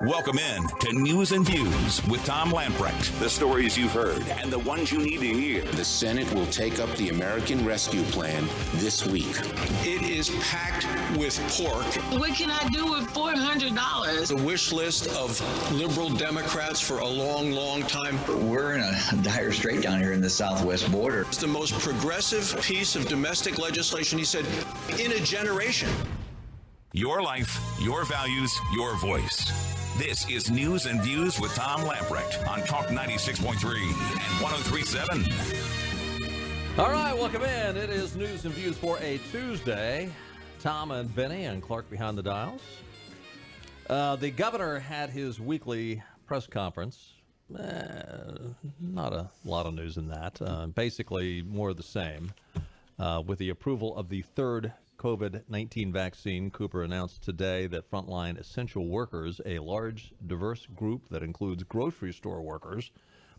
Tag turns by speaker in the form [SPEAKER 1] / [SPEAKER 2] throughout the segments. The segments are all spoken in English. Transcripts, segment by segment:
[SPEAKER 1] Welcome in to News and Views with Tom Lamprecht. The stories you've heard and the ones you need to hear.
[SPEAKER 2] The Senate will take up the American Rescue Plan this week.
[SPEAKER 3] It is packed with pork.
[SPEAKER 4] What can I do with $400?
[SPEAKER 3] The wish list of liberal Democrats for a long, long time.
[SPEAKER 5] We're in a dire strait down here in the southwest border.
[SPEAKER 3] It's the most progressive piece of domestic legislation, he said, in a generation.
[SPEAKER 1] Your life, your values, your voice. This is News and Views with Tom Lamprecht on Talk 96.3 and 103.7.
[SPEAKER 6] All right, welcome in. It is News and Views for a Tuesday. Tom and Benny and Clark behind the dials. The governor had his weekly press conference. Not a lot of news in that. Basically, more of the same. With the approval of the third COVID-19 vaccine, Cooper announced today that frontline essential workers, a large, diverse group that includes grocery store workers,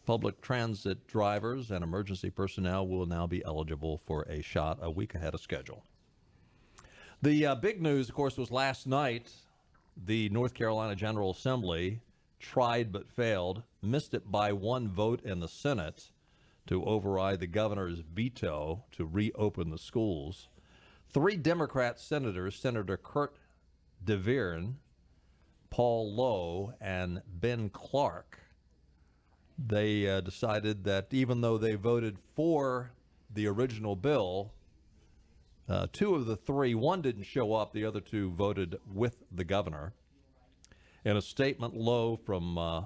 [SPEAKER 6] public transit drivers, and emergency personnel, will now be eligible for a shot a week ahead of schedule. The big news, of course, was last night. The North Carolina General Assembly tried but failed, missed it by one vote in the Senate to override the governor's veto to reopen the schools. 3 Democrat senators, Senator Kurt DeVerne, Paul Lowe, and Ben Clark, they decided that even though they voted for the original bill, 2 of the 3, one didn't show up, the other 2 voted with the governor. In a statement, Lowe from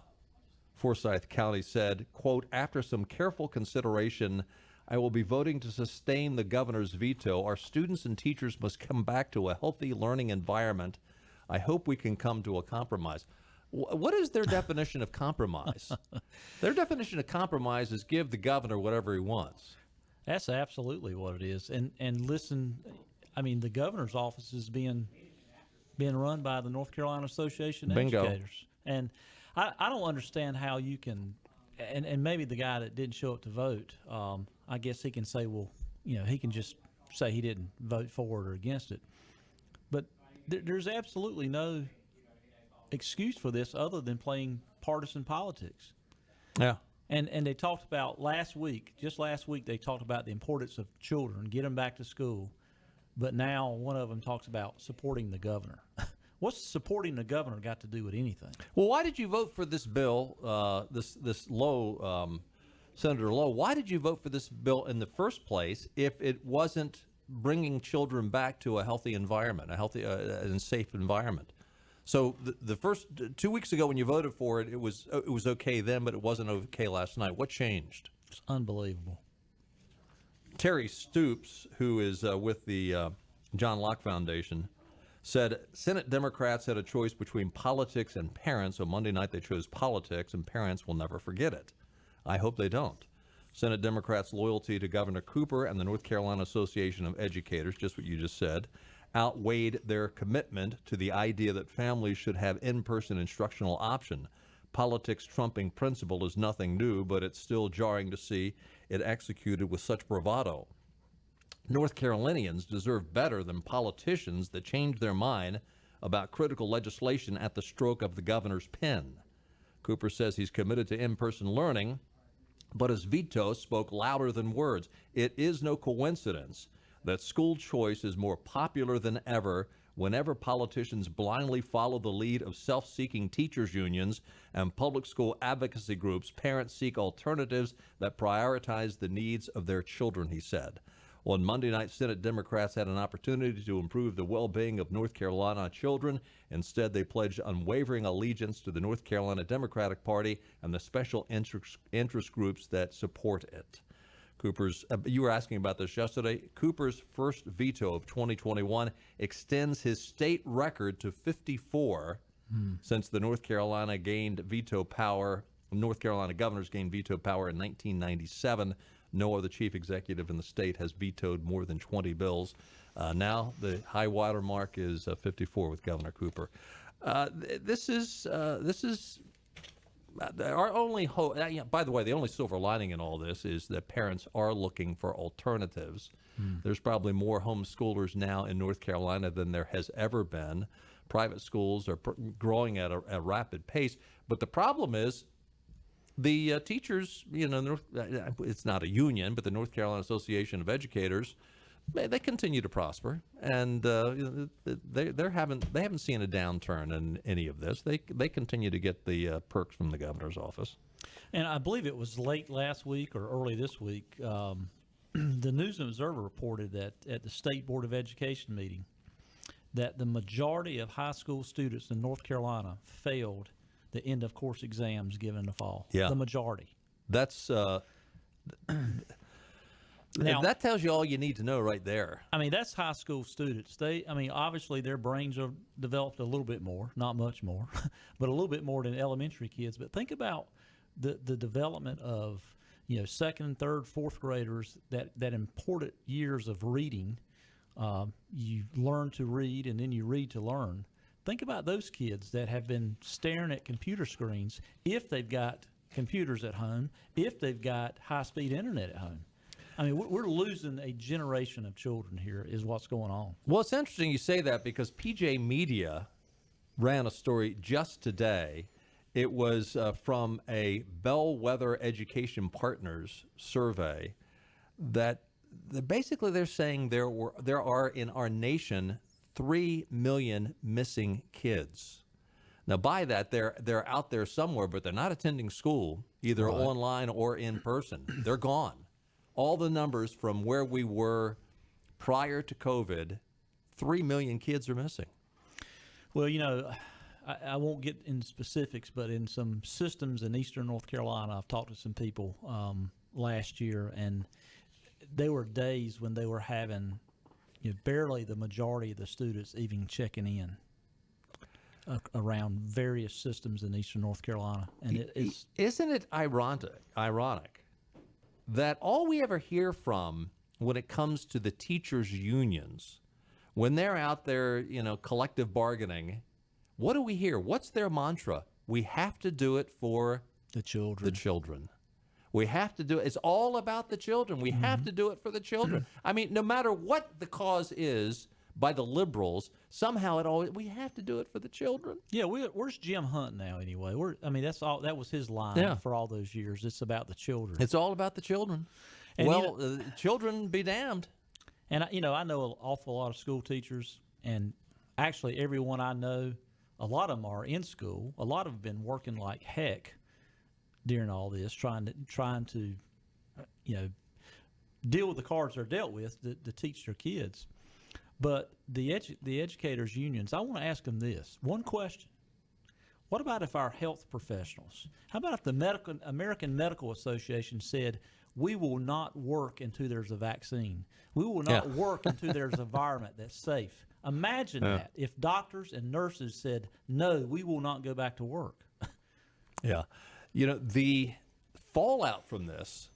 [SPEAKER 6] Forsyth County said, quote, "After some careful consideration, I will be voting to sustain the governor's veto. Our students and teachers must come back to a healthy learning environment. I hope we can come to a compromise." What is their definition of compromise? Their definition of compromise is give the governor whatever he wants.
[SPEAKER 7] That's absolutely what it is. And listen, I mean, the governor's office is being run by the North Carolina Association of Educators. And I don't understand how you can, and maybe the guy that didn't show up to vote, I guess he can say, well, you know, he can just say he didn't vote for it or against it. But there's absolutely no excuse for this other than playing partisan politics.
[SPEAKER 6] Yeah.
[SPEAKER 7] And they talked about just last week, they talked about the importance of children, get them back to school. But now one of them talks about supporting the governor. What's supporting the governor got to do with anything?
[SPEAKER 6] Well, why did you vote for this bill, this Lowe, Senator Lowe? Why did you vote for this bill in the first place if it wasn't bringing children back to a healthy environment, a healthy and safe environment? So the first 2 weeks ago when you voted for it, it was okay then, but it wasn't okay last night. What changed?
[SPEAKER 7] It's unbelievable.
[SPEAKER 6] Terry Stoops, who is with the John Locke Foundation, said Senate Democrats had a choice between politics and parents. On Monday night, they chose politics, and parents will never forget it. I hope they don't. Senate Democrats' loyalty to Governor Cooper and the North Carolina Association of Educators, just what you just said, outweighed their commitment to the idea that families should have in-person instructional option. Politics trumping principle is nothing new, but it's still jarring to see it executed with such bravado. North Carolinians deserve better than politicians that change their mind about critical legislation at the stroke of the governor's pen. Cooper says he's committed to in-person learning, but his veto spoke louder than words. It is no coincidence that school choice is more popular than ever whenever politicians blindly follow the lead of self-seeking teachers unions and public school advocacy groups. Parents seek alternatives that prioritize the needs of their children, he said. On Monday night, Senate Democrats had an opportunity to improve the well-being of North Carolina children. Instead, they pledged unwavering allegiance to the North Carolina Democratic Party and the special interest groups that support it. You were asking about this yesterday. Cooper's first veto of 2021 extends his state record to 54 since the North Carolina governors gained veto power in 1997. No other chief executive in the state has vetoed more than 20 bills. Now the high water mark is 54 with Governor Cooper. This is our only hope. By the way, the only silver lining in all this is that parents are looking for alternatives. There's probably more homeschoolers now in North Carolina than there has ever been. private schools are growing at a rapid pace. But the problem is the teachers, it's not a union, but the North Carolina Association of Educators, they continue to prosper, and they haven't seen a downturn in any of this. They continue to get the perks from the governor's office.
[SPEAKER 7] And I believe it was late last week or early this week, the News and Observer reported that at the State Board of Education meeting that the majority of high school students in North Carolina failed the end of course exams given in the fall.
[SPEAKER 6] Yeah.
[SPEAKER 7] The majority.
[SPEAKER 6] That's now, that tells you all you need to know right there.
[SPEAKER 7] I mean, that's high school students. Obviously their brains are developed a little bit more, not much more, but a little bit more than elementary kids. But think about the development of, second and third, fourth graders, that important years of reading. You learn to read and then you read to learn. Think about those kids that have been staring at computer screens if they've got computers at home, if they've got high-speed internet at home. I mean, we're losing a generation of children here is what's going on.
[SPEAKER 6] Well, it's interesting you say that because PJ Media ran a story just today. It was from a Bellwether Education Partners survey that basically they're saying there are in our nation 3 million missing kids. Now, by that, they're out there somewhere, but they're not attending school, either online or in person. They're gone. All the numbers from where we were prior to COVID, 3 million kids are missing.
[SPEAKER 7] Well, I won't get into specifics, but in some systems in eastern North Carolina, I've talked to some people last year, and there were days when they were having barely the majority of the students even checking in around various systems in eastern North Carolina. And
[SPEAKER 6] isn't it ironic that all we ever hear from when it comes to the teachers' unions, when they're out there, collective bargaining, what do we hear? What's their mantra? We have to do it for
[SPEAKER 7] the children.
[SPEAKER 6] We have to do it. It's all about the children. We have to do it for the children. I mean, no matter what the cause is by the liberals, somehow we have to do it for the children.
[SPEAKER 7] Yeah, where's Jim Hunt now anyway? That's all. That was his line for all those years. It's about the children.
[SPEAKER 6] It's all about the children. And children be damned.
[SPEAKER 7] And I know an awful lot of school teachers, and actually everyone I know, a lot of them are in school. A lot of them have been working like heck during all this, trying to deal with the cards they're dealt with to teach their kids. But the educators' unions, I want to ask them this one question: what about if our health professionals? How about if the American Medical Association said, we will not work until there's a vaccine. We will not work until there's an environment that's safe. Imagine that if doctors and nurses said, no, we will not go back to work.
[SPEAKER 6] Yeah. The fallout from this,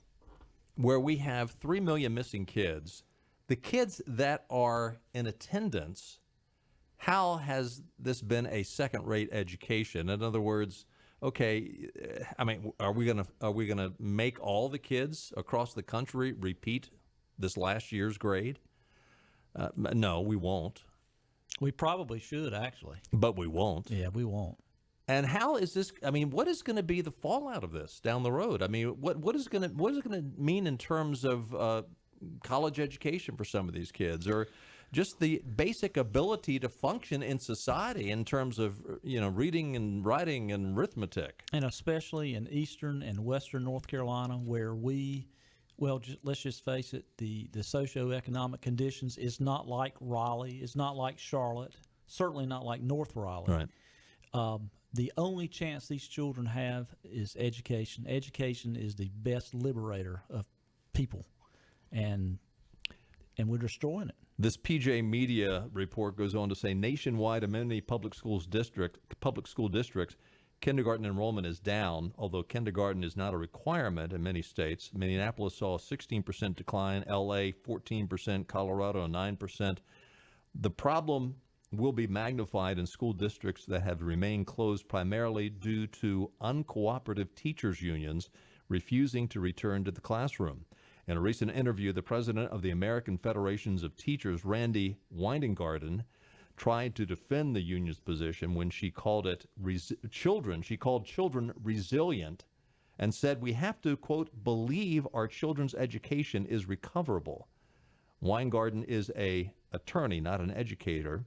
[SPEAKER 6] where we have 3 million missing kids, the kids that are in attendance, how has this been a second-rate education? In other words, okay, I mean, are we gonna make all the kids across the country repeat this last year's grade? No, we won't.
[SPEAKER 7] We probably should, actually.
[SPEAKER 6] But we won't.
[SPEAKER 7] Yeah, we won't.
[SPEAKER 6] And how is this? I mean, what is going to be the fallout of this down the road? I mean, what is it going to mean in terms of college education for some of these kids, or just the basic ability to function in society in terms of reading and writing and arithmetic? And
[SPEAKER 7] especially in eastern and western North Carolina, where let's just face it, the socioeconomic conditions is not like Raleigh, it's not like Charlotte, certainly not like North Raleigh.
[SPEAKER 6] Right.
[SPEAKER 7] The only chance these children have is education. Education is the best liberator of people, and we're destroying it.
[SPEAKER 6] This PJ Media report goes on to say nationwide in many public school districts, kindergarten enrollment is down, although kindergarten is not a requirement in many states. Minneapolis saw a 16% decline, LA 14%, Colorado a 9%. The problem will be magnified in school districts that have remained closed primarily due to uncooperative teachers' unions refusing to return to the classroom. In a recent interview, the president of the American Federations of Teachers, Randy Weingarten, tried to defend the union's position when she called it children. She called children resilient and said we have to, quote, believe our children's education is recoverable. Weingarten is an attorney, not an educator.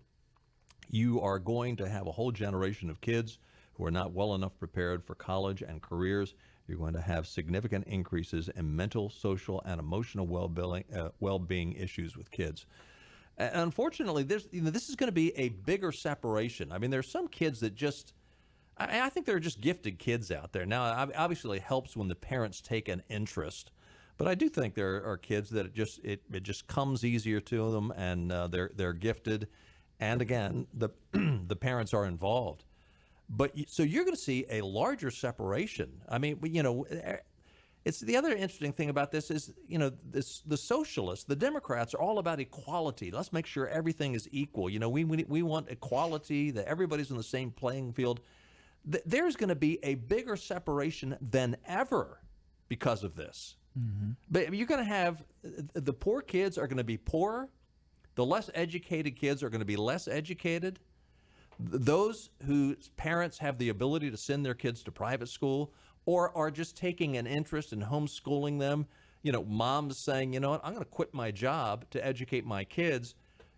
[SPEAKER 6] You are going to have a whole generation of kids who are not well enough prepared for college and careers. You're going to have significant increases in mental, social, and emotional well-being issues with kids. And unfortunately, this is going to be a bigger separation. I mean, there's some kids that just, I think there are just gifted kids out there. Now, obviously, it helps when the parents take an interest, but I do think there are kids that it just comes easier to them, and they're gifted. And again, the parents are involved. But so you're going to see a larger separation. I mean, it's the other interesting thing about this is, the socialists, the Democrats are all about equality. Let's make sure everything is equal. We want equality, that everybody's on the same playing field. There's going to be a bigger separation than ever because of this. Mm-hmm. But you're going to have the poor kids are going to be poorer. The less educated kids are going to be less educated. Those whose parents have the ability to send their kids to private school or are just taking an interest in homeschooling them, mom's saying, I'm going to quit my job to educate my kids.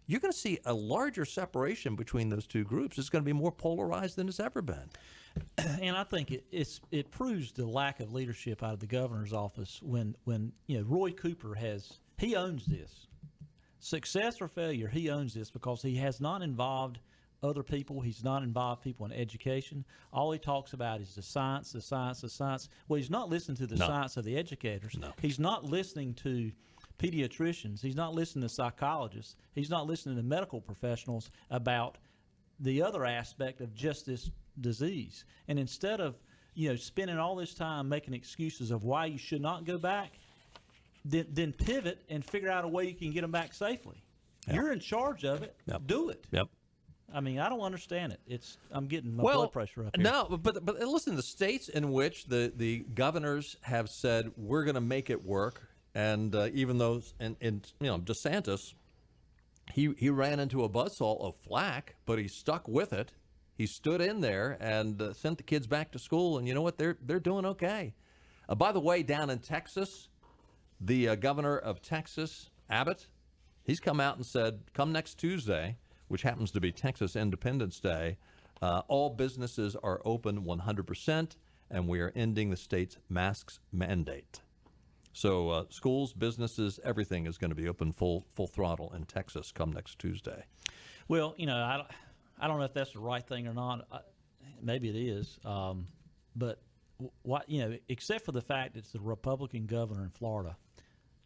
[SPEAKER 6] You're going to see a larger separation between those two groups. It's going to be more polarized than it's ever been.
[SPEAKER 7] And I think it proves the lack of leadership out of the governor's office when Roy Cooper he owns this. Success or failure, he owns this because he has not involved other people. He's not involved people in education. All he talks about is the science, the science, the science. Well, he's not listening to the science of the educators. No. He's not listening to pediatricians. He's not listening to psychologists. He's not listening to medical professionals about the other aspect of just this disease. And instead of, spending all this time making excuses of why you should not go back, then pivot and figure out a way you can get them back safely. Yep. You're in charge of it. Yep. Do it.
[SPEAKER 6] Yep.
[SPEAKER 7] I mean, I don't understand it. I'm getting my blood pressure up here.
[SPEAKER 6] No, but listen, the states in which the governors have said we're going to make it work, and even those in DeSantis, he ran into a buzzsaw of flack, but he stuck with it. He stood in there and sent the kids back to school, and you know what? They're doing okay. By the way, down in Texas, the governor of Texas, Abbott, he's come out and said, come next Tuesday, which happens to be Texas Independence Day, all businesses are open 100%, and we are ending the state's masks mandate. So schools, businesses, everything is going to be open full throttle in Texas come next Tuesday.
[SPEAKER 7] Well, I don't know if that's the right thing or not. Maybe it is, but what except for the fact it's the Republican governor in Florida.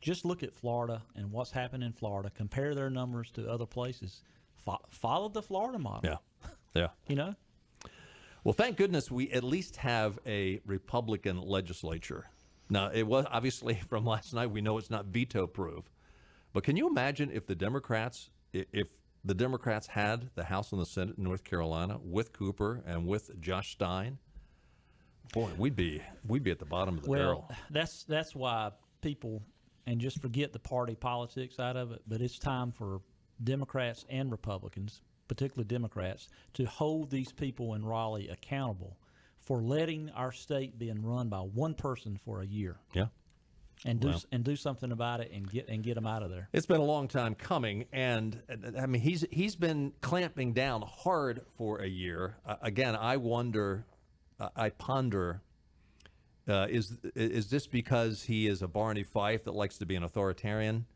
[SPEAKER 7] Just look at Florida and what's happened in Florida. Compare their numbers to other places. Follow the Florida model.
[SPEAKER 6] Yeah. Well, thank goodness we at least have a Republican legislature. Now, it was obviously from last night. We know it's not veto-proof, but can you imagine if the Democrats had the House and the Senate in North Carolina with Cooper and with Josh Stein? Boy, we'd be at the bottom of the barrel.
[SPEAKER 7] That's why people and just forget the party politics out of it. But it's time for Democrats and Republicans, particularly Democrats, to hold these people in Raleigh accountable for letting our state being run by one person for a year.
[SPEAKER 6] Yeah.
[SPEAKER 7] And do something about it and get them out of there.
[SPEAKER 6] It's been a long time coming, and I mean he's been clamping down hard for a year. Again, I ponder, is this because he is a Barney Fife that likes to be an authoritarian,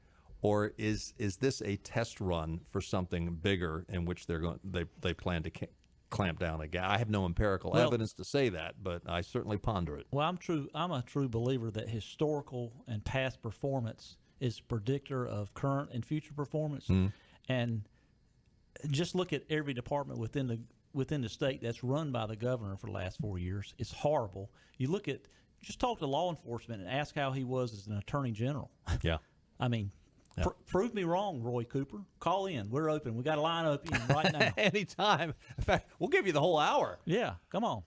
[SPEAKER 6] or is this a test run for something bigger in which they plan to clamp down again? I have no empirical evidence to say that, but I certainly ponder it.
[SPEAKER 7] Well, I'm a true believer that historical and past performance is a predictor of current and future performance. Mm. And just look at every department within the state that's run by the governor for the last 4 years. It's horrible. You just talk to law enforcement and ask how he was as an attorney general.
[SPEAKER 6] Yeah.
[SPEAKER 7] I mean, prove me wrong, Roy Cooper. Call in. We're open. We got a line open right now.
[SPEAKER 6] Anytime. In fact, we'll give you the whole hour.
[SPEAKER 7] Yeah, come on.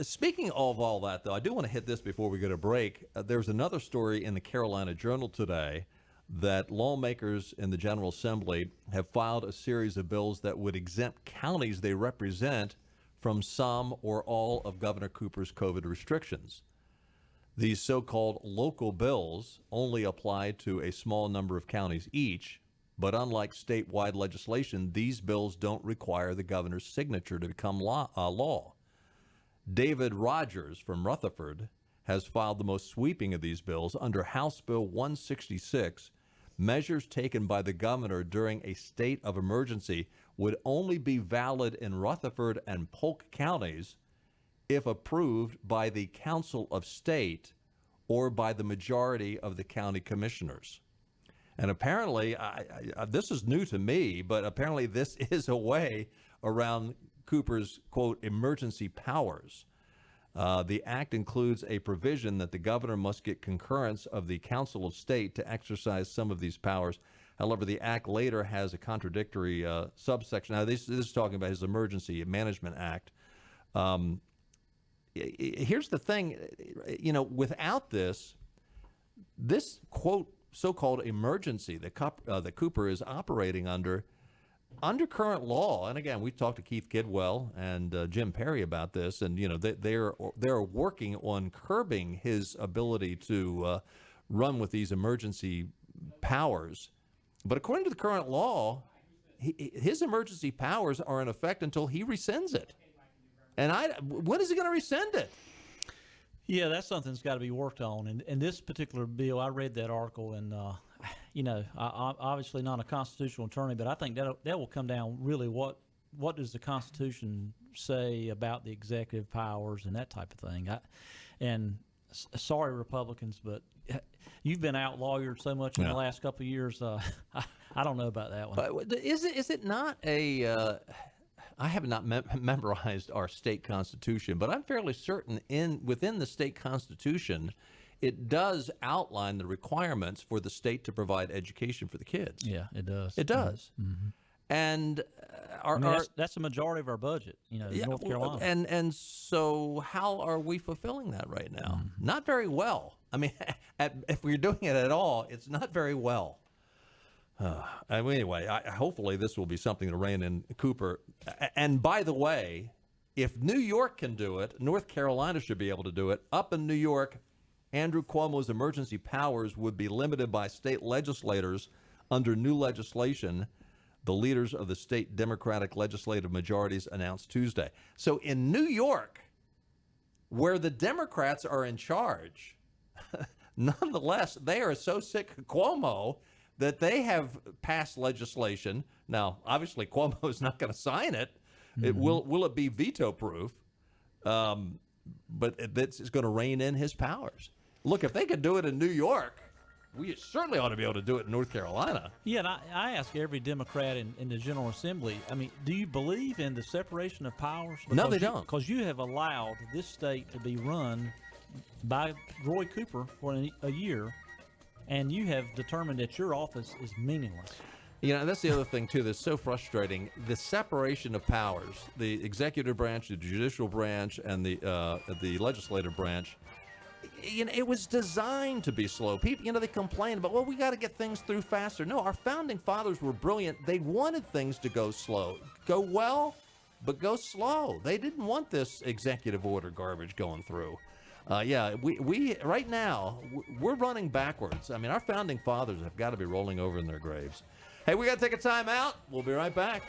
[SPEAKER 6] Speaking of all that, though, I do want to hit this before we go to break. There's another story in the Carolina Journal today that lawmakers in the General Assembly have filed a series of bills that would exempt counties they represent from some or all of Governor Cooper's COVID restrictions. These so-called local bills only apply to a small number of counties each, but unlike statewide legislation, these bills don't require the governor's signature to become law. David Rogers from Rutherford has filed the most sweeping of these bills. Under House Bill 166, measures taken by the governor during a state of emergency would only be valid in Rutherford and Polk counties if approved by the Council of State or by the majority of the county commissioners. And apparently, this is new to me, but apparently this is a way around Cooper's, quote, emergency powers. The act includes a provision that the governor must get concurrence of the Council of State to exercise some of these powers. However, the act later has a contradictory subsection. Now, this is talking about his Emergency Management Act. Here's the thing, without this, quote, so-called emergency that Cooper is operating under current law, and again, we talked to Keith Kidwell and Jim Perry about this, and they're working on curbing his ability to run with these emergency powers. But according to the current law, his emergency powers are in effect until he rescinds it. And when is he going to rescind it?
[SPEAKER 7] Yeah, that's something that's got to be worked on. And this particular bill, I read that article, and I'm obviously not a constitutional attorney, but I think that will come down really what does the Constitution say about the executive powers and that type of thing. Sorry, Republicans, but you've been out-lawyered so much in the last couple of years. I don't know about that one.
[SPEAKER 6] But is it not a? I have not memorized our state constitution, but I'm fairly certain within the state constitution, it does outline the requirements for the state to provide education for the kids.
[SPEAKER 7] Yeah, it does.
[SPEAKER 6] It does.
[SPEAKER 7] Mm-hmm.
[SPEAKER 6] And
[SPEAKER 7] that's the majorge of our budget, North Carolina.
[SPEAKER 6] And so how are we fulfilling that right now?
[SPEAKER 7] Mm-hmm.
[SPEAKER 6] Not very well. I mean, if we're doing it at all, it's not very well. Anyway, hopefully this will be something to rein in Cooper. And by the way, if New York can do it, North Carolina should be able to do it. Up in New York, Andrew Cuomo's emergency powers would be limited by state legislators under new legislation the leaders of the state Democratic legislative majorities announced Tuesday. So in New York, where the Democrats are in charge, nonetheless, they are so sick of Cuomo that they have passed legislation. Now, obviously, Cuomo is not going to sign it. Mm-hmm. Will it be veto-proof? But it's going to rein in his powers. Look, if they could do it in New York, we certainly ought to be able to do it in North Carolina.
[SPEAKER 7] Yeah, and I ask every Democrat in the General Assembly, I mean, do you believe in the separation of powers?
[SPEAKER 6] No, they don't.
[SPEAKER 7] Because you have allowed this state to be run by Roy Cooper for a year, and you have determined that your office is meaningless.
[SPEAKER 6] That's the other thing, too, that's so frustrating. The separation of powers, the executive branch, the judicial branch, and the legislative branch, it was designed to be slow. People, they complain about, well, we got to get things through faster. No, our founding fathers were brilliant. They wanted things to go slow. Go well, but go slow. They didn't want this executive order garbage going through. We right now, we're running backwards. I mean, our founding fathers have got to be rolling over in their graves. Hey, we got to take a time out. We'll be right back.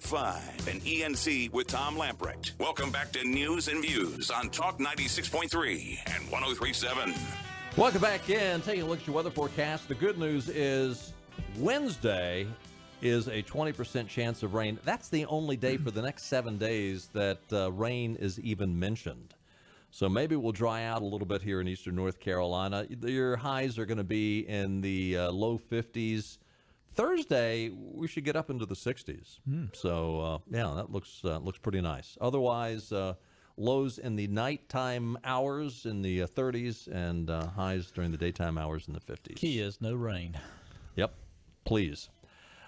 [SPEAKER 1] 5 and ENC with Tom Lamprecht. Welcome back to News and Views on Talk 96.3 and 103.7.
[SPEAKER 6] Welcome back in. Taking a look at your weather forecast. The good news is Wednesday is a 20% chance of rain. That's the only day for the next 7 days that rain is even mentioned. So maybe we'll dry out a little bit here in eastern North Carolina. Your highs are going to be in the low 50s. Thursday, we should get up into the 60s. So, yeah, that looks pretty nice. Otherwise, lows in the nighttime hours in the 30s and highs during the daytime hours in the 50s.
[SPEAKER 7] Key is no rain.
[SPEAKER 6] Yep, please.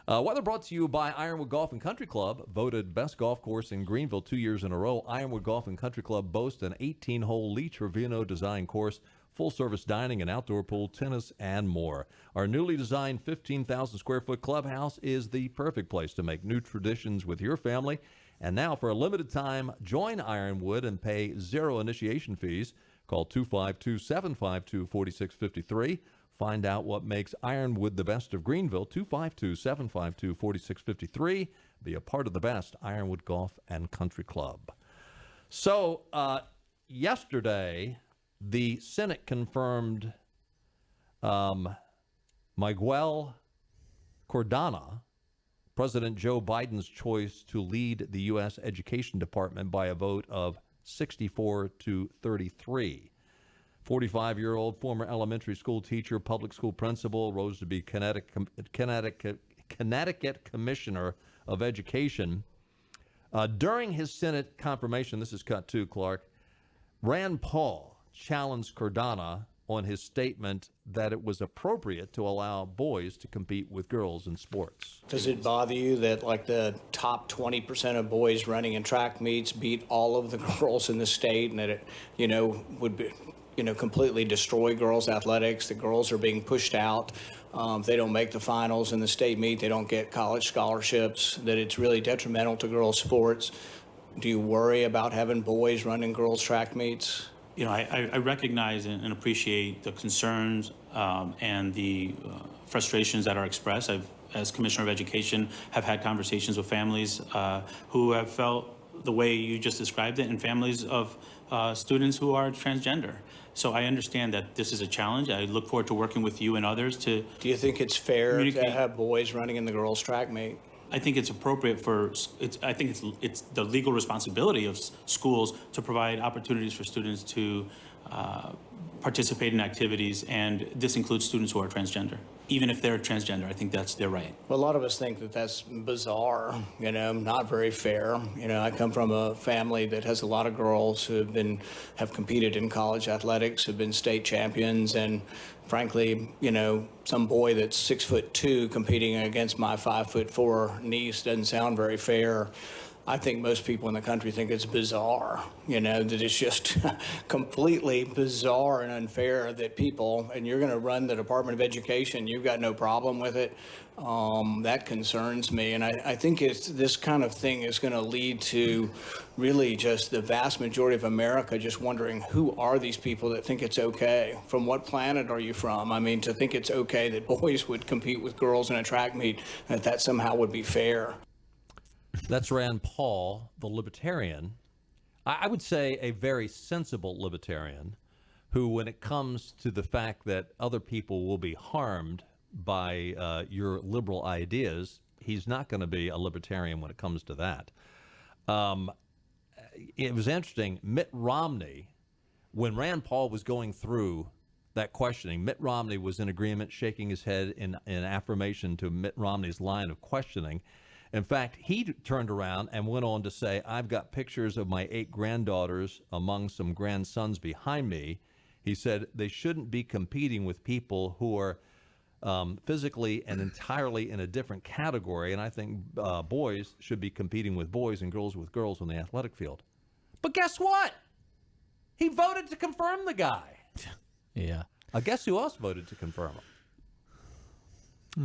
[SPEAKER 6] Weather brought to you by Ironwood Golf and Country Club, voted best golf course in Greenville 2 years in a row. Ironwood Golf and Country Club boasts an 18-hole Lee Trevino design course, full-service dining and outdoor pool, tennis, and more. Our newly designed 15,000-square-foot clubhouse is the perfect place to make new traditions with your family. And now, for a limited time, join Ironwood and pay zero initiation fees. Call 252-752-4653. Find out what makes Ironwood the best of Greenville, 252-752-4653. Be a part of the best, Ironwood Golf and Country Club. So, yesterday, the Senate confirmed Miguel Cardona, President Joe Biden's choice to lead the U.S. Education Department by a vote of 64 to 33. 45-year-old former elementary school teacher, public school principal, rose to be Connecticut Commissioner of Education. During his Senate confirmation, this is cut to Clark, Rand Paul challenged Cardona on his statement that it was appropriate to allow boys to compete with girls in sports.
[SPEAKER 8] Does it bother you that like the top 20% of boys running in track meets beat all of the girls in the state, and that it, would be, completely destroy girls' athletics? The girls are being pushed out. If they don't make the finals in the state meet, they don't get college scholarships, that it's really detrimental to girls' sports. Do you worry about having boys running girls' track meets?
[SPEAKER 9] I recognize and appreciate the concerns and the frustrations that are expressed. I've, as Commissioner of Education, have had conversations with families who have felt the way you just described it, and families of students who are transgender. So I understand that this is a challenge. I look forward to working with you and others to.
[SPEAKER 8] Do you think it's fair to have boys running in the girls' track meet?
[SPEAKER 9] I think it's appropriate I think it's the legal responsibility of schools to provide opportunities for students to participate in activities, and this includes students who are transgender. Even if they're transgender, I think that's their right.
[SPEAKER 8] Well, a lot of us think that that's bizarre, not very fair. I come from a family that has a lot of girls who have competed in college athletics, have been state champions, and frankly, some boy that's 6'2" competing against my 5'4" niece doesn't sound very fair. I think most people in the country think it's bizarre, that it's just completely bizarre and unfair that people, and you're going to run the Department of Education, you've got no problem with it. That concerns me. And I think this kind of thing is going to lead to really just the vast majority of America just wondering, who are these people that think it's okay? From what planet are you from? I mean, to think it's okay that boys would compete with girls in a track meet, that somehow would be fair.
[SPEAKER 6] That's Rand Paul, the libertarian. I would say a very sensible libertarian who, when it comes to the fact that other people will be harmed by your liberal ideas, he's not going to be a libertarian when it comes to that. It was interesting. Mitt Romney, when Rand Paul was going through that questioning, Mitt Romney was in agreement, shaking his head in affirmation to Mitt Romney's line of questioning. In fact, he turned around and went on to say, I've got pictures of my 8 granddaughters among some grandsons behind me. He said they shouldn't be competing with people who are physically and entirely in a different category. And I think boys should be competing with boys and girls with girls on the athletic field. But guess what? He voted to confirm the guy.
[SPEAKER 7] Yeah.
[SPEAKER 6] Guess who else voted to confirm him?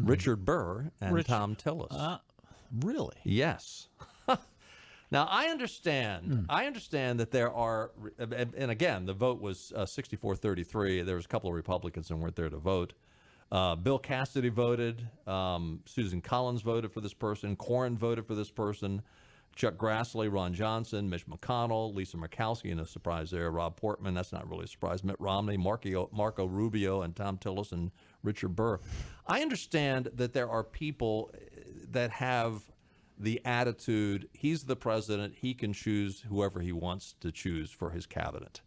[SPEAKER 6] Richard Burr and Tom Tillis.
[SPEAKER 7] Really?
[SPEAKER 6] Yes. Now, I understand that there are, and again, the vote was 64-33. There was a couple of Republicans that weren't there to vote. Bill Cassidy voted. Susan Collins voted for this person. Cornyn voted for this person. Chuck Grassley, Ron Johnson, Mitch McConnell, Lisa Murkowski, no surprise there. Rob Portman, that's not really a surprise. Mitt Romney, Marco Rubio, and Tom Tillis and Richard Burr. I understand that there are people that have the attitude, he's the president, he can choose whoever he wants to choose for his cabinet.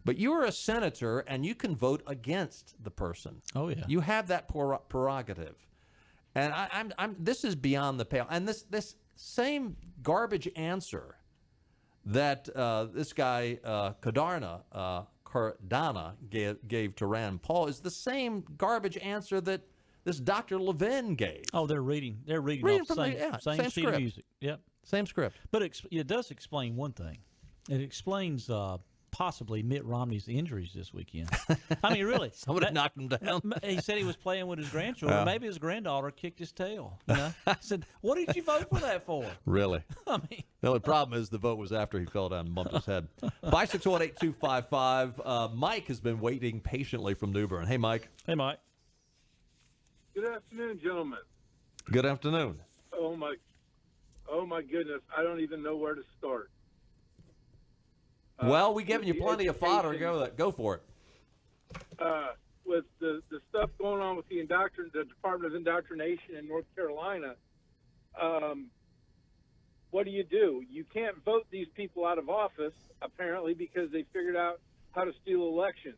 [SPEAKER 6] But you're a senator, and you can vote against the person.
[SPEAKER 7] Oh, yeah.
[SPEAKER 6] You have that prerogative. And this is beyond the pale. And this same garbage answer that this guy Cardana gave to Rand Paul is the same garbage answer that this Dr. Levin gave.
[SPEAKER 7] Oh, they're reading off
[SPEAKER 6] from
[SPEAKER 7] the same sheet of music. Yep.
[SPEAKER 6] Same script.
[SPEAKER 7] But it does explain one thing. It explains possibly Mitt Romney's injuries this weekend. I mean, really.
[SPEAKER 6] Somebody knocked him down.
[SPEAKER 7] He said he was playing with his grandchildren. Maybe his granddaughter kicked his tail. You know? I said, what did you vote for that for?
[SPEAKER 6] Really?
[SPEAKER 7] I mean,
[SPEAKER 6] the only problem is the vote was after he fell down and bumped his head. 561-8255. Mike has been waiting patiently from New Bern. Hey, Mike.
[SPEAKER 7] Hey, Mike.
[SPEAKER 10] Good afternoon, gentlemen.
[SPEAKER 6] Good afternoon.
[SPEAKER 10] Oh my goodness! I don't even know where to start.
[SPEAKER 6] Well, we're giving you plenty of fodder. Go for it.
[SPEAKER 10] With the stuff going on with the Department of Indoctrination in North Carolina, what do? You can't vote these people out of office, apparently, because they figured out how to steal elections.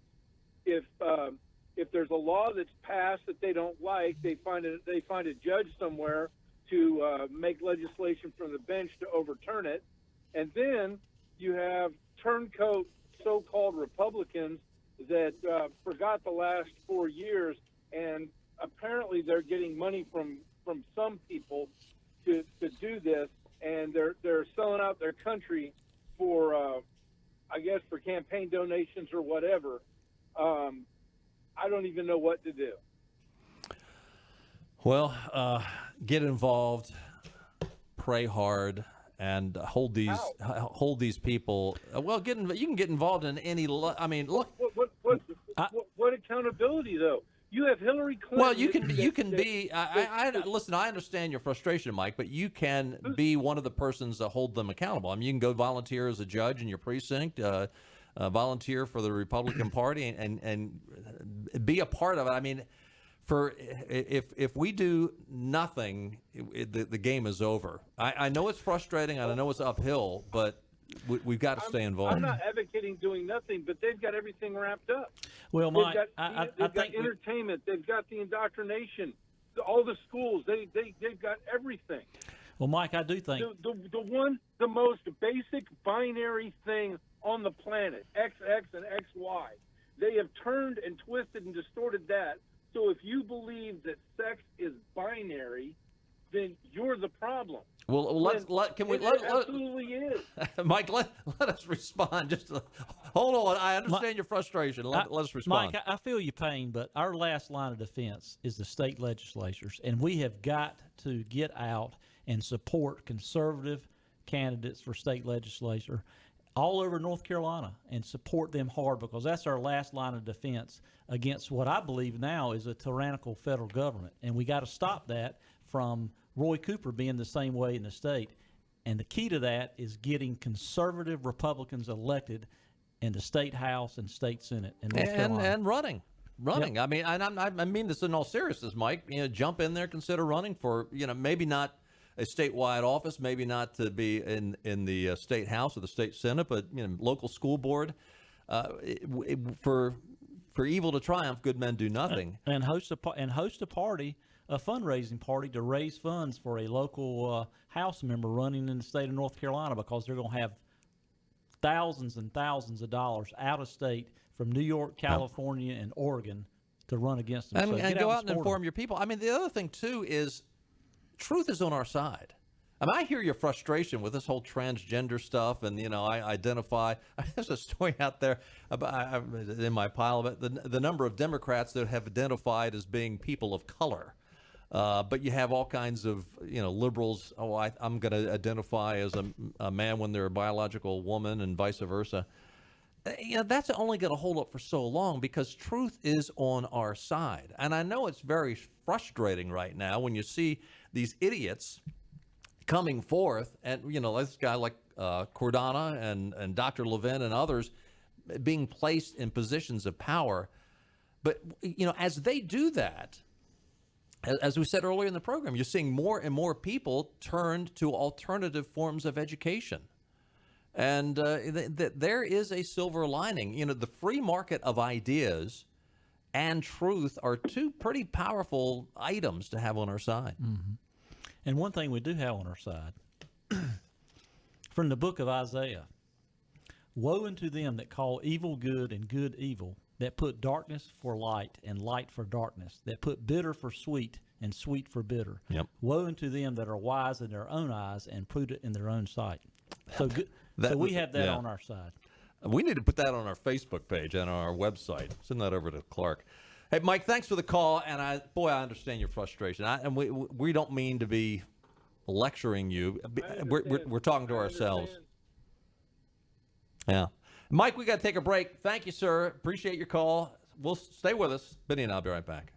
[SPEAKER 10] If there's a law that's passed that they don't like, they find a judge somewhere to make legislation from the bench to overturn it, and then you have turncoat so-called Republicans that forgot the last 4 years, and apparently they're getting money from some people to do this, and they're selling out their country for I guess for campaign donations or whatever. I don't even know what to do.
[SPEAKER 6] Well, get involved, pray hard, and hold these people. Well, you can get involved in any. I mean, look.
[SPEAKER 10] What accountability though? You have Hillary Clinton.
[SPEAKER 6] Well, you can be. Listen. I understand your frustration, Mike, but you can be one of the persons that hold them accountable. I mean, you can go volunteer as a judge in your precinct. Volunteer for the Republican Party and be a part of it. I mean, if we do nothing, the game is over. I know it's frustrating and I know it's uphill, but we've got to stay involved.
[SPEAKER 10] I'm not advocating doing nothing, but they've got everything wrapped up.
[SPEAKER 7] Well, Mike,
[SPEAKER 10] they've got entertainment, they've got the indoctrination, all the schools, they've got everything.
[SPEAKER 7] Well, Mike, I do think
[SPEAKER 10] the most basic binary thing on the planet, XX and XY. They have turned and twisted and distorted that. So if you believe that sex is binary, then you're the problem.
[SPEAKER 6] Well,
[SPEAKER 10] it absolutely is.
[SPEAKER 6] Mike, let us respond. Just hold on. I understand your frustration. Let us respond.
[SPEAKER 7] Mike, I feel your pain, but our last line of defense is the state legislatures, and we have got to get out and support conservative candidates for state legislature all over North Carolina and support them hard, because that's our last line of defense against what I believe now is a tyrannical federal government. And we got to stop that from Roy Cooper being the same way in the state. And the key to that is getting conservative Republicans elected in the state House and state Senate in North Carolina.
[SPEAKER 6] And running. Yep. I mean, I mean this in all seriousness, Mike. Jump in there, consider running for, maybe not a statewide office, maybe not to be in the state House or the state Senate, but local school board. For evil to triumph, good men do nothing.
[SPEAKER 7] And host a party, a fundraising party to raise funds for a local House member running in the state of North Carolina, because they're going to have thousands and thousands of dollars out of state from New York, California, and Oregon to run against them.
[SPEAKER 6] And go out and inform your people. I mean, the other thing too is, truth is on our side. I mean, I hear your frustration with this whole transgender stuff, and I identify. There's a story out there about in my pile of it, the number of Democrats that have identified as being people of color, but you have all kinds of liberals. Oh, I'm going to identify as a man when they're a biological woman, and vice versa. that's only going to hold up for so long because truth is on our side. And I know it's very frustrating right now when you see these idiots coming forth and, this guy like Cordana and Dr. Levin and others being placed in positions of power. But, as they do that, as we said earlier in the program, you're seeing more and more people turned to alternative forms of education. And there is a silver lining. The free market of ideas and truth are two pretty powerful items to have on our side.
[SPEAKER 7] Mm-hmm. And one thing we do have on our side, from the book of Isaiah, woe unto them that call evil good and good evil, that put darkness for light and light for darkness, that put bitter for sweet and sweet for bitter.
[SPEAKER 6] Yep.
[SPEAKER 7] Woe unto them that are wise in their own eyes and prudent in their own sight. So good. So we have that on our side.
[SPEAKER 6] We need to put that on our Facebook page and on our website. Send that over to Clark. Hey, Mike, thanks for the call. And I understand your frustration. And we don't mean to be lecturing you. We're talking to ourselves. Yeah. Mike, we got to take a break. Thank you, sir. Appreciate your call. We'll stay with us. Benny and I'll be right back.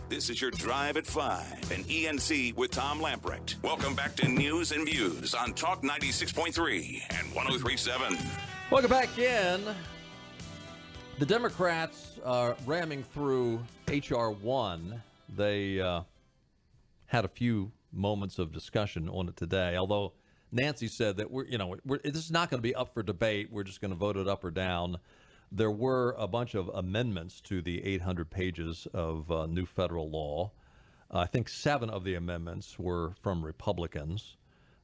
[SPEAKER 1] This is your Drive at 5 and ENC with Tom Lamprecht. Welcome back to News and Views on Talk 96.3 and 103.7.
[SPEAKER 6] Welcome back in. The Democrats are ramming through H.R. 1. They had a few moments of discussion on it today, although Nancy said that this is not going to be up for debate. We're just going to vote it up or down. There were a bunch of amendments to the 800 pages of new federal law. I think 7 of the amendments were from Republicans.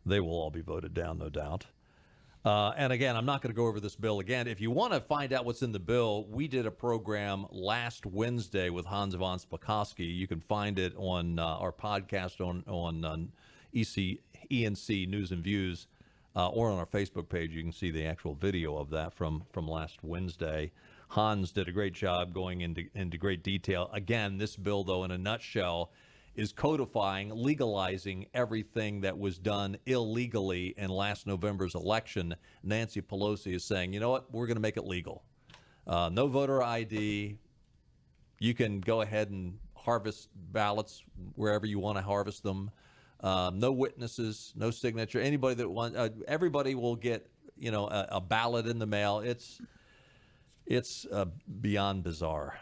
[SPEAKER 6] They will all be voted down, no doubt. And again, I'm not going to go over this bill again. If you want to find out what's in the bill, we did a program last Wednesday with Hans von Spakovsky. You can find it on our podcast on ENC News and Views, or on our Facebook page. You can see the actual video of that from last Wednesday. Hans did a great job going into great detail. Again, this bill, though, in a nutshell, is codifying, legalizing everything that was done illegally in last November's election. Nancy Pelosi is saying, you know what, we're going to make it legal. No voter ID. You can go ahead and harvest ballots wherever you want to harvest them. No witnesses, no signature. Anybody that wants, everybody will get, a ballot in the mail. It's beyond bizarre.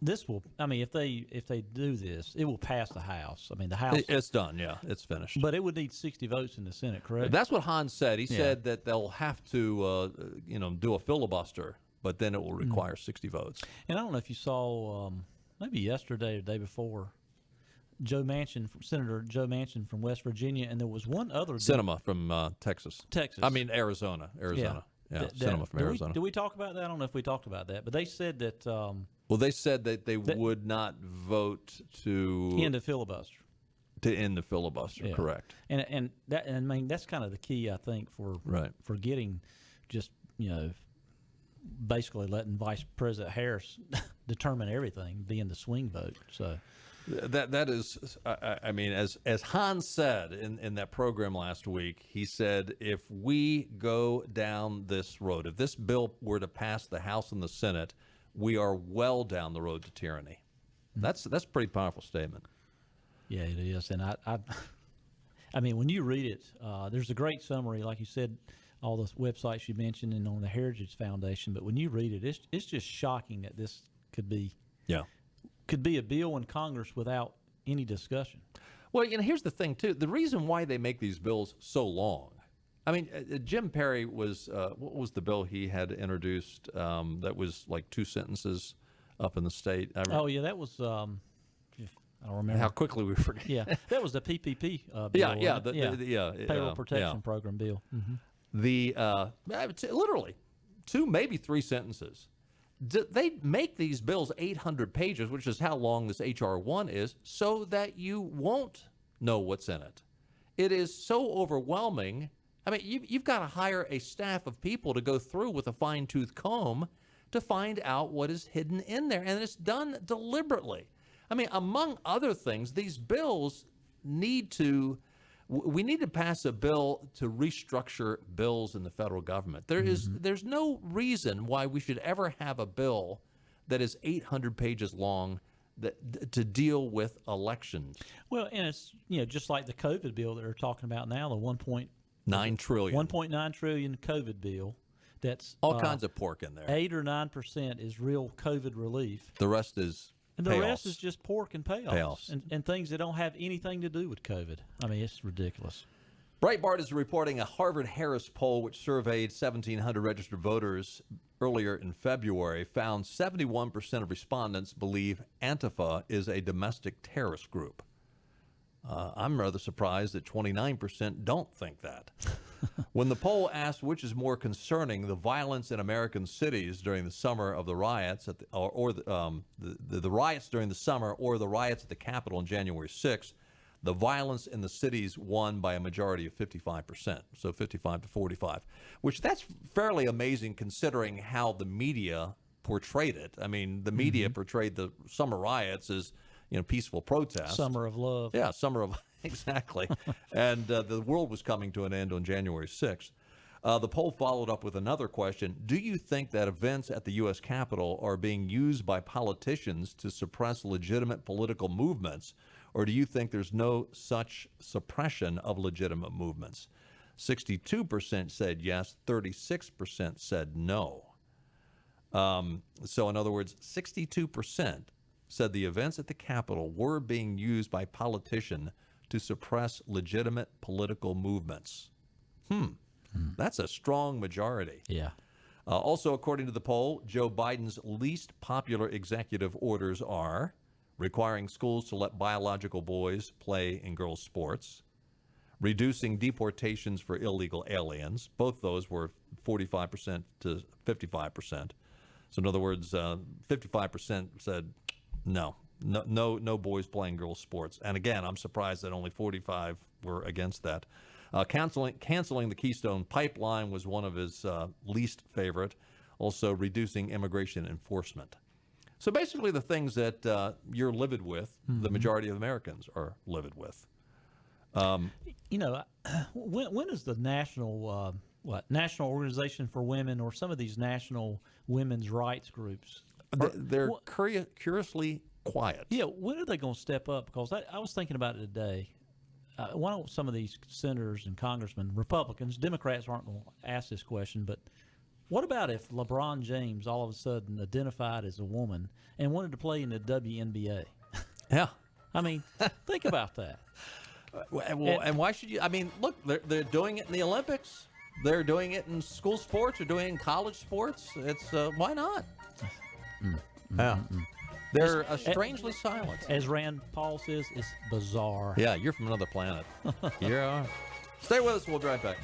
[SPEAKER 7] This will, if they do this, it will pass the House. The House.
[SPEAKER 6] It's done, yeah. It's finished.
[SPEAKER 7] But it would need 60 votes in the Senate, correct?
[SPEAKER 6] That's what Hans said. He said that they'll have to, do a filibuster, but then it will require 60 votes.
[SPEAKER 7] And I don't know if you saw, maybe yesterday or the day before, Senator Joe Manchin from West Virginia, and there was one other.
[SPEAKER 6] Sinema from Texas. Arizona. Yeah, Sinema from Arizona.
[SPEAKER 7] Did we talk about that? I don't know if we talked about that, but they said that.
[SPEAKER 6] Well, they said that they would not vote to
[SPEAKER 7] end the filibuster.
[SPEAKER 6] To end the filibuster,
[SPEAKER 7] yeah.
[SPEAKER 6] Correct.
[SPEAKER 7] And that's kind of the key, I think, for getting just basically letting Vice President Harris determine everything, being the swing vote. So.
[SPEAKER 6] That is, as Hans said in that program last week, he said, if we go down this road, if this bill were to pass the House and the Senate, we are well down the road to tyranny. That's a pretty powerful statement.
[SPEAKER 7] Yeah, it is. And I mean, when you read it, there's a great summary, like you said, all the websites you mentioned and on the Heritage Foundation. But when you read it, it's just shocking that this could be a bill in Congress without any discussion.
[SPEAKER 6] Well, here's the thing, too. The reason why they make these bills so long, Jim Perry was, what was the bill he had introduced that was like 2 sentences up in the state?
[SPEAKER 7] That was, I don't remember.
[SPEAKER 6] How quickly we forget.
[SPEAKER 7] Yeah, that was the PPP bill. Payroll Protection Program bill. Mm-hmm.
[SPEAKER 6] Literally 2, maybe 3 sentences. They make these bills 800 pages, which is how long this H.R. 1 is, so that you won't know what's in it. It is so overwhelming. You've got to hire a staff of people to go through with a fine-tooth comb to find out what is hidden in there, and it's done deliberately. Among other things, these bills we need to pass a bill to restructure bills in the federal government. There's no reason why we should ever have a bill that is 800 pages long to deal with elections.
[SPEAKER 7] Well, and it's just like the COVID bill that they're talking about now, the
[SPEAKER 6] 1.9 trillion.
[SPEAKER 7] 1.9 trillion COVID bill. That's
[SPEAKER 6] all kinds of pork in there.
[SPEAKER 7] 8 or 9% is real COVID relief.
[SPEAKER 6] The rest is.
[SPEAKER 7] And the rest is just pork and payoffs. And things that don't have anything to do with COVID. It's ridiculous.
[SPEAKER 6] Breitbart is reporting a Harvard-Harris poll which surveyed 1,700 registered voters earlier in February found 71% of respondents believe Antifa is a domestic terrorist group. I'm rather surprised that 29% don't think that. When the poll asked which is more concerning, the violence in American cities during the summer of the riots, the riots during the summer or the riots at the Capitol on January 6th, the violence in the cities won by a majority of 55%, so 55 to 45, which that's fairly amazing considering how the media portrayed it. The media portrayed the summer riots as peaceful protest.
[SPEAKER 7] Summer of love.
[SPEAKER 6] Yeah, summer of, exactly. And the world was coming to an end on January 6th. The poll followed up with another question. Do you think that events at the U.S. Capitol are being used by politicians to suppress legitimate political movements, or do you think there's no such suppression of legitimate movements? 62% said yes, 36% said no. So in other words, 62% said the events at the Capitol were being used by politicians to suppress legitimate political movements. That's a strong majority.
[SPEAKER 7] Yeah.
[SPEAKER 6] Also, according to the poll, Joe Biden's least popular executive orders are requiring schools to let biological boys play in girls' sports, reducing deportations for illegal aliens. Both those were 45% to 55%. So in other words, 55% said no boys playing girls sports. And again, I'm surprised that only 45 were against that. Canceling the Keystone Pipeline was one of his least favorite. Also, reducing immigration enforcement. So basically, the things that you're livid with, the majority of Americans are livid with.
[SPEAKER 7] When is the national National Organization for Women or some of these national women's rights groups?
[SPEAKER 6] They're curiously quiet.
[SPEAKER 7] Yeah, when are they going to step up? Because I was thinking about it today. Why don't some of these senators and congressmen, Republicans, Democrats aren't going to ask this question, but what about if LeBron James all of a sudden identified as a woman and wanted to play in the WNBA?
[SPEAKER 6] Yeah.
[SPEAKER 7] I mean, think about that.
[SPEAKER 6] And why should you? I mean, look, they're doing it in the Olympics. They're doing it in school sports. They're doing it in college sports. It's why not? Yeah. They're strangely silent.
[SPEAKER 7] As Rand Paul says, it's bizarre.
[SPEAKER 6] Yeah, you're from another planet. Yeah. Stay with us. We'll be right back.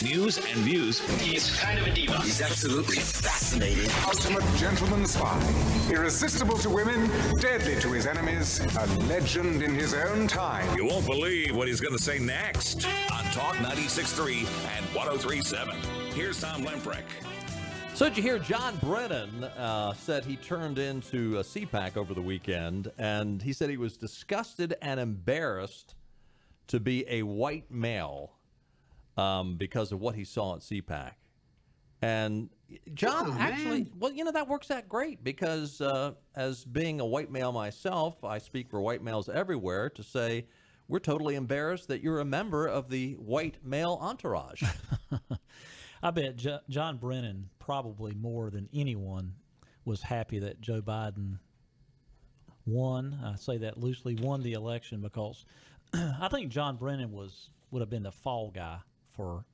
[SPEAKER 1] News and views.
[SPEAKER 11] He's kind of a diva.
[SPEAKER 12] He's absolutely fascinating.
[SPEAKER 13] Ultimate gentleman spy. Irresistible to women, deadly to his enemies, a legend in his own time.
[SPEAKER 1] You won't believe what he's going to say next on Talk 96.3 and 103.7. Here's Tom Lempreck.
[SPEAKER 6] So did you hear John Brennan said he turned into a CPAC over the weekend, and he said he was disgusted and embarrassed to be a white male because of what he saw at CPAC. And John, actually, well, that works out great because as being a white male myself, I speak for white males everywhere to say we're totally embarrassed that you're a member of the white male entourage.
[SPEAKER 7] I bet John Brennan, probably more than anyone, was happy that Joe Biden won. I say that loosely, won the election because I think John Brennan would have been the fall guy for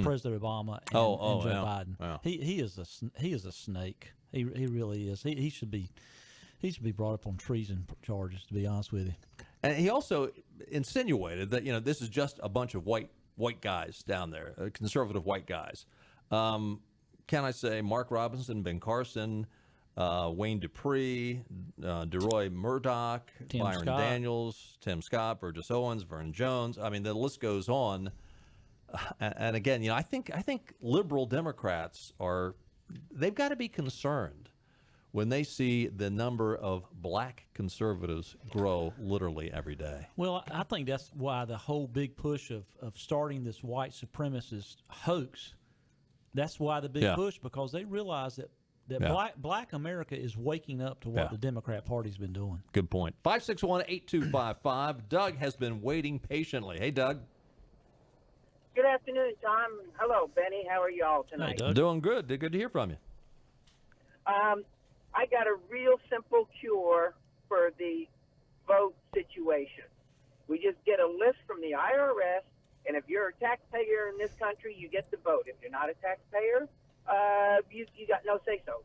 [SPEAKER 7] President Obama and Joe Biden.
[SPEAKER 6] Yeah.
[SPEAKER 7] He is a snake. He really is. He should be brought up on treason charges, to be honest with you.
[SPEAKER 6] And he also insinuated that this is just a bunch of white guys down there, conservative white guys. Can I say Mark Robinson, Ben Carson, Wayne Dupree, DeRoy Murdoch, Byron
[SPEAKER 7] Scott.
[SPEAKER 6] Daniels, Tim Scott, Burgess Owens, Vernon Jones. I mean, the list goes on. And again, I think liberal Democrats they've got to be concerned when they see the number of black conservatives grow literally every day.
[SPEAKER 7] Well, I think that's why the whole big push of starting this white supremacist hoax, that's why the big push, because they realize that black America is waking up to what the Democrat Party's been doing.
[SPEAKER 6] Good point. 561-8255. Doug has been waiting patiently. Hey, Doug.
[SPEAKER 11] Good afternoon, Tom. Hello, Benny. How are you all tonight?
[SPEAKER 6] Hey, Doug. Doing good. Good to hear from you.
[SPEAKER 11] I got a real simple cure for the vote situation. We just get a list from the IRS, and if you're a taxpayer in this country, you get to vote. If you're not a taxpayer, you got no say-so.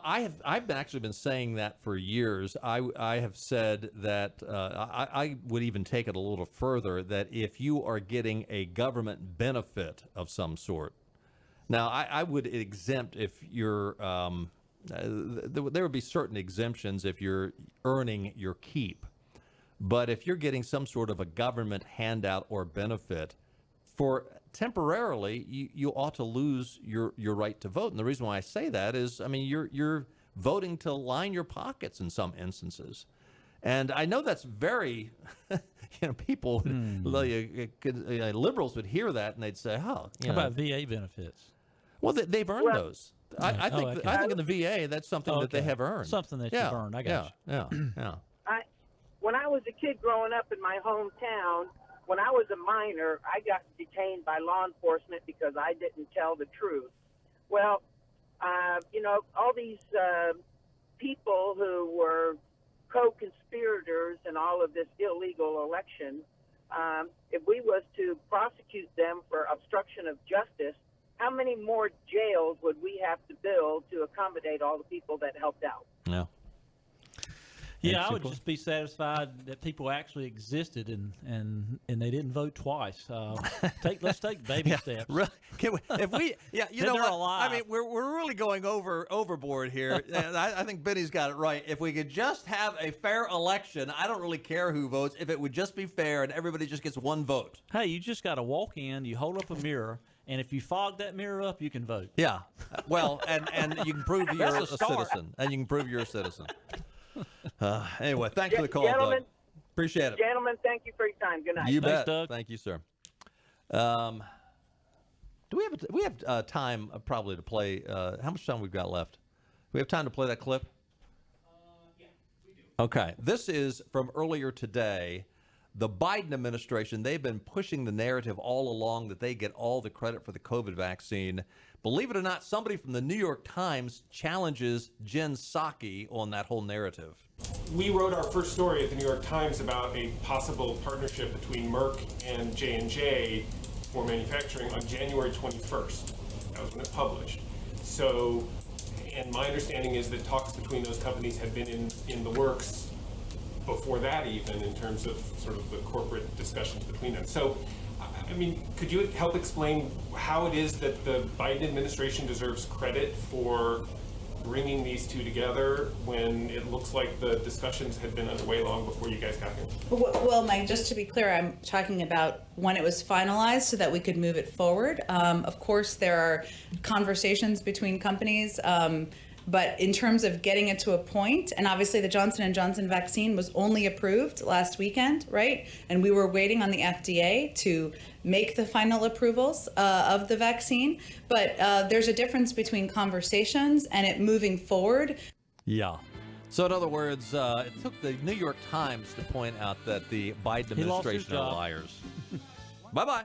[SPEAKER 6] I've actually been saying that for years. I have said that I would even take it a little further, that if you are getting a government benefit of some sort, now I would exempt if you're there would be certain exemptions if you're earning your keep, but if you're getting some sort of a government handout or benefit for temporarily, you ought to lose your right to vote. And the reason why I say that is, you're voting to line your pockets in some instances. And I know that's very, people, liberals would hear that and they'd say,
[SPEAKER 7] how about VA benefits?
[SPEAKER 6] Well, they've earned those. I think in the VA, that's something that they have earned.
[SPEAKER 7] Something that you've earned. I got
[SPEAKER 6] you. Yeah.
[SPEAKER 11] When I was a kid growing up in my hometown, when I was a minor, I got detained by law enforcement because I didn't tell the truth. Well, all these people who were co-conspirators in all of this illegal election, if we was to prosecute them for obstruction of justice, how many more jails would we have to build to accommodate all the people that helped out?
[SPEAKER 6] Yeah.
[SPEAKER 7] Yeah, I would just be satisfied that people actually existed and they didn't vote twice. Let's take baby steps.
[SPEAKER 6] Really? If we,
[SPEAKER 7] they're alive.
[SPEAKER 6] I mean, we're really going overboard here. I think Benny's got it right. If we could just have a fair election, I don't really care who votes. If it would just be fair and everybody just gets one vote.
[SPEAKER 7] Hey, you just got to walk in, you hold up a mirror, and if you fog that mirror up, you can vote.
[SPEAKER 6] Yeah. Well, and you can prove you're a citizen. And you can prove you're a citizen. Anyway, thanks for the call, Doug. Appreciate it.
[SPEAKER 11] Gentlemen, thank you for your time. Good night.
[SPEAKER 6] You bet.
[SPEAKER 7] Thanks, Doug.
[SPEAKER 6] Thank you, sir. Do we have time probably to play? How much time we've got left? Do we have time to play that clip?
[SPEAKER 9] Yeah, we do.
[SPEAKER 6] Okay. This is from earlier today. The Biden administration, they've been pushing the narrative all along that they get all the credit for the COVID vaccine. Believe it or not, somebody from the New York Times challenges Jen Psaki on that whole narrative.
[SPEAKER 14] We wrote our first story at the New York Times about a possible partnership between Merck and J&J for manufacturing on January 21st. That was when it published. So, and my understanding is that talks between those companies had been in the works before that, even in terms of sort of the corporate discussions between them. So, I mean, could you help explain how it is that the Biden administration deserves credit for bringing these two together when it looks like the discussions had been underway long before you guys got here?
[SPEAKER 15] Well, Mike, just to be clear, I'm talking about when it was finalized so that we could move it forward. Of course, there are conversations between companies. But in terms of getting it to a point, and obviously the Johnson & Johnson vaccine was only approved last weekend, right? And we were waiting on the FDA to make the final approvals of the vaccine. But there's a difference between conversations and it moving forward.
[SPEAKER 6] Yeah. So in other words, it took the New York Times to point out that the Biden administration are liars. Bye-bye.